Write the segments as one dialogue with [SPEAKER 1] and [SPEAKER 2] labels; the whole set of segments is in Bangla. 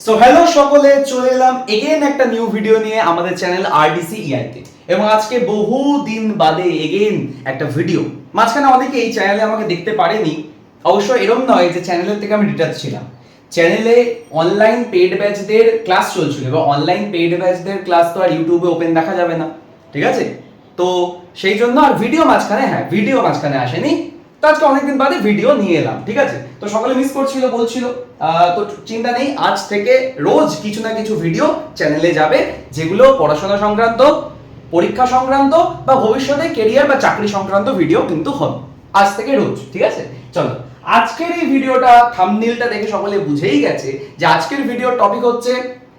[SPEAKER 1] সো হ্যালো সকলে, চলে এলাম এগেন একটা নিউ ভিডিও নিয়ে আমাদের চ্যানেল আরডিসি ইআইতে। এবং আজকে বহু দিন বাদে এগেন একটা ভিডিও। মাঝখানে অনেকে এই চ্যানেলে আমাকে দেখতে পারেনি, অবশ্য এরকম নয় যে চ্যানেলের থেকে আমি ডিটাচ ছিলাম। চ্যানেলে অনলাইন পেইড ব্যাচদের ক্লাস চলছিল, এবং অনলাইন পেইড ব্যাচদের ক্লাস তো আর ইউটিউবে ওপেন দেখা যাবে না, ঠিক আছে? তো সেই জন্য আর ভিডিও মাঝখানে আসেনি। তো আজকে অনেকদিন বাদে ভিডিও নিয়ে এলাম, ঠিক আছে? তো সকলে মিস করছিল, বলছিল, তো চিন্তা নেই, আজ থেকে রোজ কিছু না কিছু ভিডিও চ্যানেলে যাবে, যেগুলো পড়াশোনা সংক্রান্ত, পরীক্ষা সংক্রান্ত বা ভবিষ্যতে কেরিয়ার বা চাকরি সংক্রান্ত ভিডিও কিন্তু হবে আজ থেকে রোজ, ঠিক আছে? চলো, আজকের এই ভিডিওটা থাম্বনেইলটা দেখে সকলে বুঝেই গেছে যে আজকের ভিডিওর টপিক হচ্ছে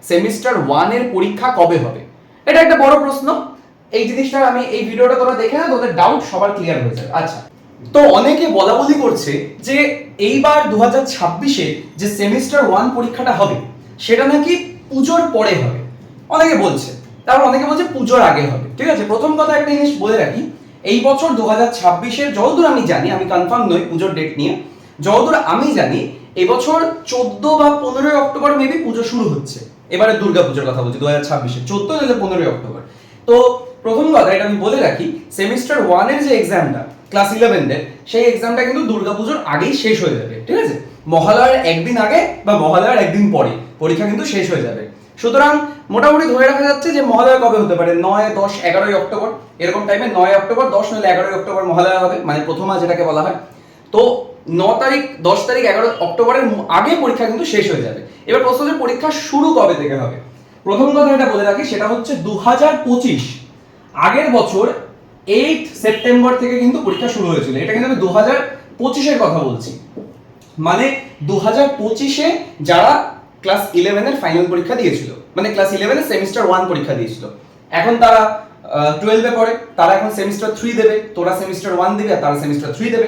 [SPEAKER 1] সেমিস্টার 1 এর পরীক্ষা কবে হবে। এটা একটা বড় প্রশ্ন। এই জিনিসটা আমি এই ভিডিওটা তোরা দেখে না, তোদের ডাউট সবার ক্লিয়ার হয়ে যাবে। আচ্ছা, তো অনেকে বলাবলি করছে যে এইবার 2026-এ যে সেমিস্টার 1 পরীক্ষাটা হবে সেটা নাকি পুজোর পরে হবে, অনেকে বলছে। তারপর অনেকে বলছে পুজোর আগে হবে, ঠিক আছে? প্রথম কথা একটা জিনিস বলে রাখি, এই বছর 2026-এর যতদূর আমি জানি, আমি কনফার্ম নই পুজোর ডেট নিয়ে, যতদূর আমি জানি এবছর 14 বা 15 অক্টোবর মেবি পুজো শুরু হচ্ছে। এবারে দুর্গা পুজোর কথা বলছি, 2026-এ 14 নাহলে 15 অক্টোবর। তো প্রথম কথা এটা আমি বলে রাখি, সেমিস্টার 1 এর যে এক্সামটা ক্লাস 11 এর, সেই এক্সামটা কিন্তু দুর্গাপুজোর আগেই শেষ হয়ে যাবে, ঠিক আছে? মহালয়ার একদিন আগে বা মহালয়ার একদিন পরে পরীক্ষা কিন্তু শেষ হয়ে যাবে। সুতরাং মোটামুটি ধরে রাখা যাচ্ছে যে মহালয়া কবে হতে পারে, 9, 10, 11 অক্টোবর এরকম টাইমে। 9 অক্টোবর, 10 নইলে 11 অক্টোবর মহালয়া হবে, মানে প্রথমা যেটাকে বলা হয়। তো 9 তারিখ, 10 তারিখ, 11 অক্টোবরের আগে পরীক্ষা কিন্তু শেষ হয়ে যাবে। এবার প্রশ্ন হচ্ছে পরীক্ষা শুরু কবে থেকে হবে। প্রথম কথা এটা বলে রাখি, সেটা হচ্ছে 2025 আগের বছর 8 সেপ্টেম্বর থেকে কিন্তু পরীক্ষা শুরু হয়েছিল। এটা কিন্তু আমি 2025-এর কথা বলছি। মানে 2025-এ যারা ক্লাস 11 এর ফাইনাল পরীক্ষা দিয়েছিল, মানে ক্লাস 11 এর সেমিস্টার 1 পরীক্ষা দিয়েছিল, এখন তারা 12 এ পড়ে, তারা এখন সেমিস্টার 3 দেবে। তোরা সেমিস্টার 1 দিবি আর তারা সেমিস্টার 3 দেবে।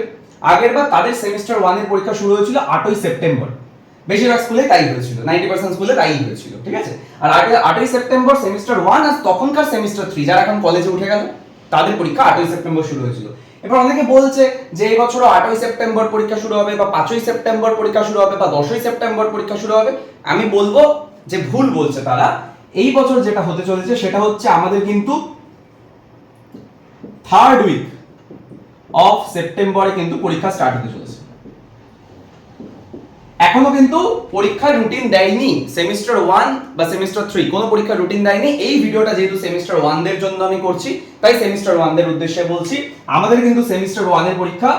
[SPEAKER 1] আগেরবার তাদের সেমিস্টার 1 এর পরীক্ষা শুরু হয়েছিল 8ই সেপ্টেম্বর। বেশিরভাগ স্কুলে তাই হয়েছিল, 90% স্কুলে তাই হয়েছিল, ঠিক আছে? আর আগে 8ই সেপ্টেম্বর সেমিস্টার 1 আর তখনকার সেমিস্টার 3 যারা এখন কলেজে উঠে গেল তাদের পরীক্ষা 8ই সেপ্টেম্বর শুরু হয়েছিল। এবার অনেকে বলছে যে এই বছরও 8ই সেপ্টেম্বর পরীক্ষা শুরু হবে, বা 5ই সেপ্টেম্বর পরীক্ষা শুরু হবে, বা 10ই সেপ্টেম্বর পরীক্ষা শুরু হবে। আমি বলবো যে ভুল বলছে তারা। এই বছর যেটা হতে চলেছে সেটা হচ্ছে আমাদের কিন্তু 3rd উইক অফ সেপ্টেম্বরে কিন্তু পরীক্ষা স্টার্ট হতে চলেছে। এখনো কিন্তু পরীক্ষার রুটিন দেয়নি সেমিস্টার 1 বা সেমিস্টার 3, কোনো পরীক্ষার রুটিন দেয়নি। এই ভিডিওটা যেহেতু সেমিস্টার 1 দের জন্য আমি করছি, তাই সেমিস্টার 1 দের উদ্দেশ্যে বলছি। আমাদের কিন্তু সেমিস্টার 1 এর পরীক্ষা,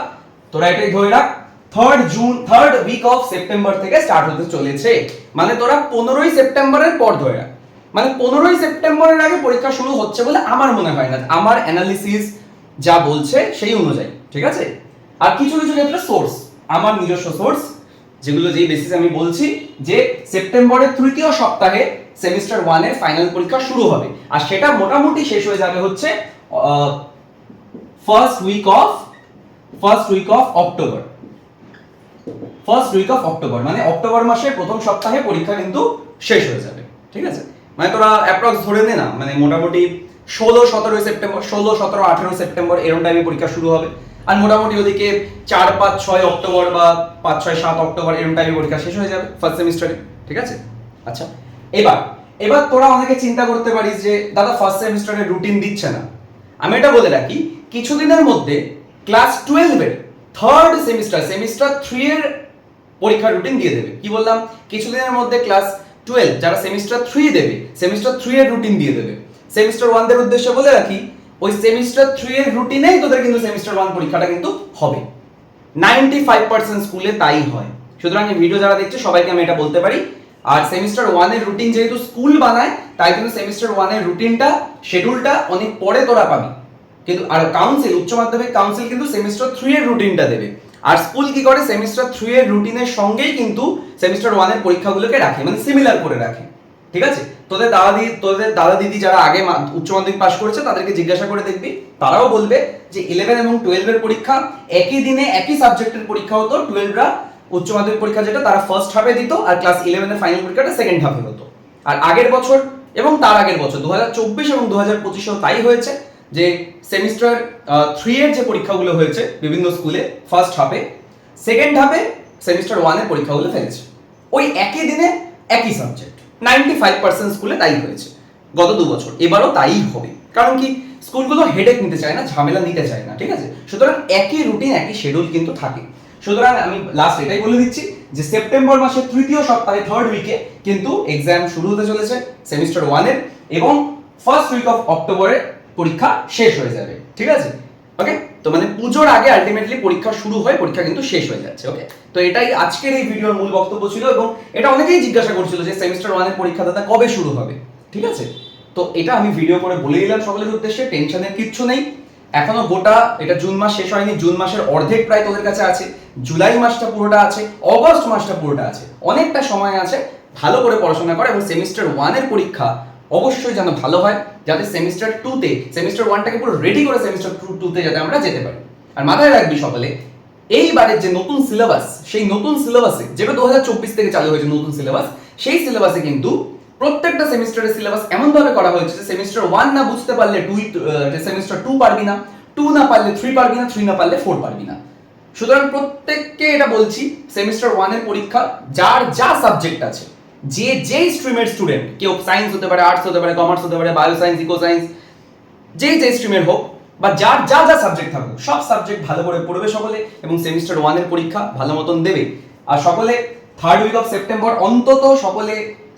[SPEAKER 1] তোরা এটাই ধরে রাখ, 3rd উইক অফ সেপ্টেম্বর থেকে স্টার্ট হতে চলেছে। মানে তোরা 15ই সেপ্টেম্বরের পর ধরে রাখ, মানে 15ই সেপ্টেম্বরের আগে পরীক্ষা শুরু হচ্ছে বলে আমার মনে হয় না। আমার অ্যানালিসিস যা বলছে সেই অনুযায়ী, ঠিক আছে? আর কিছু কিছু ক্ষেত্রে সোর্স, আমার নিজস্ব সোর্স, যেগুলো যেই বেসিসে আমি বলছি যে সেপ্টেম্বরের তৃতীয় সপ্তাহে সেমিস্টার 1 এর ফাইনাল পরীক্ষা শুরু হবে, আর সেটা মোটামুটি শেষ হয়ে যাবে হচ্ছে ফার্স্ট উইক অফ অক্টোবর। মানে অক্টোবর মাসের প্রথম সপ্তাহে পরীক্ষা কিন্তু শেষ হয়ে যাবে, ঠিক আছে? মানে তোরা অ্যাপ্রক্স ধরে নে না, মানে মোটামুটি 16, 17 সেপ্টেম্বর, 16, 17, 18 সেপ্টেম্বর এরকম টাইমে পরীক্ষা শুরু হবে। আর মোটামুটি ওদিকে 4, 5, 6 অক্টোবর বা 5, 6, 7 অক্টোবর এরকম টাইমে পরীক্ষা শেষ হয়ে যাবে ফার্স্ট সেমিস্টারে, ঠিক আছে? আচ্ছা, এবার তোরা অনেকে চিন্তা করতে পারিস যে দাদা ফার্স্ট সেমিস্টারের রুটিন দিচ্ছে না। আমি এটা বলে রাখি, কিছুদিনের মধ্যে ক্লাস 12 এর 3rd সেমিস্টার 3 এর পরীক্ষার রুটিন দিয়ে দেবে। কি বললাম? কিছুদিনের মধ্যে ক্লাস 12 যারা সেমিস্টার 3 দেবে, সেমিস্টার 3 এর রুটিন দিয়ে দেবে। সেমিস্টার 1 দের উদ্দেশ্যে বলে রাখি, ওই সেমিস্টার 3 এর রুটিনেই তোদের কিন্তু সেমিস্টার 1 পরীক্ষাটা কিন্তু হবে। 95% স্কুলে তাই হয়। সুতরাং এই ভিডিও যারা দেখছে সবাইকে আমি এটা বলতে পারি। আর সেমিস্টার 1 এর রুটিন যেহেতু স্কুল বানায়, তাই কিন্তু সেমিস্টার 1 এর রুটিনটা, শিডিউলটা অনেক পরে তোরা পাবি। কিন্তু আর কাউন্সিল, উচ্চ মাধ্যমিক কাউন্সিল কিন্তু সেমিস্টার 3 এর রুটিনটা দেবে। আর স্কুল কি করে, সেমিস্টার 3 এর রুটিনের সঙ্গেই কিন্তু সেমিস্টার 1 এর পরীক্ষাগুলোকে রাখে, মানে সিমিলার করে রাখে, ঠিক আছে? তোদের দাদা দিদি যারা আগে উচ্চ মাধ্যমিক পাস করেছে তাদেরকে জিজ্ঞাসা করে দেখবি, তারাও বলবে যে 11 এবং 12 এর পরীক্ষা একই দিনে একই সাবজেক্টের পরীক্ষা হতো। 12রা উচ্চ মাধ্যমিক পরীক্ষা যেটা তারা ফার্স্ট হাফে দিত, আর ক্লাস 11 এর ফাইনাল পরীক্ষাটা সেকেন্ড হাফে হতো। আর আগের বছর এবং তার আগের বছর 2024 এবং 2025-এও তাই হয়েছে যে সেমিস্টার 3 এর যে পরীক্ষাগুলো হয়েছে বিভিন্ন স্কুলে ফার্স্ট হাফে, সেকেন্ড হাফে সেমিস্টার 1 এর পরীক্ষাগুলো ফেলেছে। ওই একই দিনে একই সাবজেক্ট। 95% স্কুলে তাই হয়েছে গত 2 বছর, এবারও তাই হবে। কারণ কি, স্কুলগুলো হেডেক নিতে চায় না, ঝামেলা নিতে চায় না, ঠিক আছে? সুতরাং একই রুটিন, একই শিডিউল কিন্তু থাকে। সুতরাং আমি লাস্ট এটাই বলে দিচ্ছি যে সেপ্টেম্বর মাসের তৃতীয় সপ্তাহে, থার্ড উইকে কিন্তু এক্সাম শুরু হতে চলেছে সেমিস্টার 1 এর, এবং ফার্স্ট উইক অফ অক্টোবরে পরীক্ষা শেষ হয়ে যাবে, ঠিক আছে? ওকে, তো মানে পুজোর আগে আলটিমেটলি পরীক্ষা শুরু হয়, পরীক্ষা কিন্তু শেষ হয়ে যাচ্ছে। ওকে, তো এটাই আজকের এই ভিডিওর মূল বক্তব্য ছিল, এবং এটা অনেকেই জিজ্ঞাসা করছিল যে সেমিস্টার 1 এর পরীক্ষা দাদা কবে শুরু হবে, ঠিক আছে? তো এটা আমি ভিডিও করে বলে দিলাম সকলের উদ্দেশ্যে, টেনশনের কিচ্ছু নেই। এখনো গোটা এটা জুন মাস শেষ হয়নি, জুন মাসের অর্ধেক প্রায় তোদের কাছে আছে, জুলাই মাসটা পুরোটা আছে, অগস্ট মাসটা পুরোটা আছে, অনেকটা সময় আছে। ভালো করে পড়াশোনা কর, এবং সেমিস্টার 1 এর পরীক্ষা অবশ্যই যেন ভালো হয়, যাতে সেমিস্টার 2 তে, সেমিস্টার 1টাকে পুরো রেডি করে সেমিস্টার 2 তে যাতে আমরা যেতে পারি। আর মাথায় রাখবি সকলে, এইবারের যে নতুন সিলেবাস, সেই নতুন সিলেবাসে, যেটা 2024 থেকে চালু হয়েছে নতুন সিলেবাস, সেই সিলেবাসে কিন্তু প্রত্যেকটা সেমিস্টারের সিলেবাস এমন ভাবে করা হয়েছে যে সেমিস্টার 1 না বুঝতে পারলে সেমিস্টার 2 পারবি না, 2 না পারলে 3 পারবি না, 3 না পারলে 4 পারবি না। সুতরাং প্রত্যেককে এটা বলছি, সেমিস্টার 1 এর পরীক্ষা যার যা সাবজেক্ট আছে, যে স্ট্রিমের স্টুডেন্ট, কেউ সায়েন্স হতে পারে, আর্টস হতে পারে, কমার্স হতে পারে, বায়ো সায়েন্স, ইকো সায়েন্স, যে স্ট্রিমের হোক, বা যার যা যা সাবজেক্ট থাকুক, সব সাবজেক্ট ভালো করে পড়বে সকলে, এবং সেমিস্টার 1 এর পরীক্ষা ভালো মতন দেবে। আর সকলে থার্ড উইক অফ সেপ্টেম্বর, অন্তত সকলে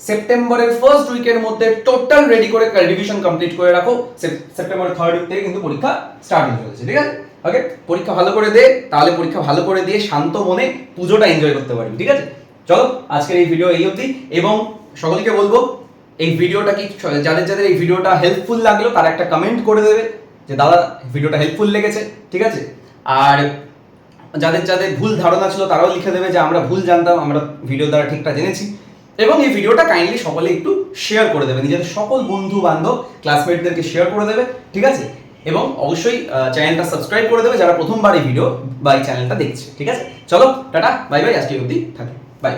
[SPEAKER 1] সেপ্টেম্বরের ফার্স্ট উইকের মধ্যে টোটাল রেডি করে রিভিশন কমপ্লিট করে রাখো। সেপ্টেম্বরের থার্ড উইক থেকে কিন্তু পরীক্ষা স্টার্ট হতে চলেছে, ঠিক আছে? ওকে, পরীক্ষা ভালো করে দে, তাহলে পরীক্ষা ভালো করে দিয়ে শান্ত মনে পুজোটা এনজয় করতে পারবি, ঠিক আছে? চলো, আজকের এই ভিডিও এই অবধি, এবং সকলকে বলবো এই ভিডিওটা কি, যাদের যাদের এই ভিডিওটা হেল্পফুল লাগলো তারা একটা কমেন্ট করে দেবে যে দাদা ভিডিওটা হেল্পফুল লেগেছে, ঠিক আছে? আর যাদের যাদের ভুল ধারণা ছিল তারাও লিখে দেবে যে আমরা ভুল জানতাম, আমরা ভিডিও দ্বারা ঠিকটা জেনেছি। এবং এই ভিডিওটা কাইন্ডলি সকলে একটু শেয়ার করে দেবে, নিজেদের সকল বন্ধু বান্ধব ক্লাসমেটদেরকে শেয়ার করে দেবে, ঠিক আছে? এবং অবশ্যই চ্যানেলটা সাবস্ক্রাইব করে দেবে যারা প্রথমবার এই ভিডিও বা এই চ্যানেলটা দেখছে, ঠিক আছে? চলো, টাটা, বাই বাই, আজকে অবধি থাকে, বাই।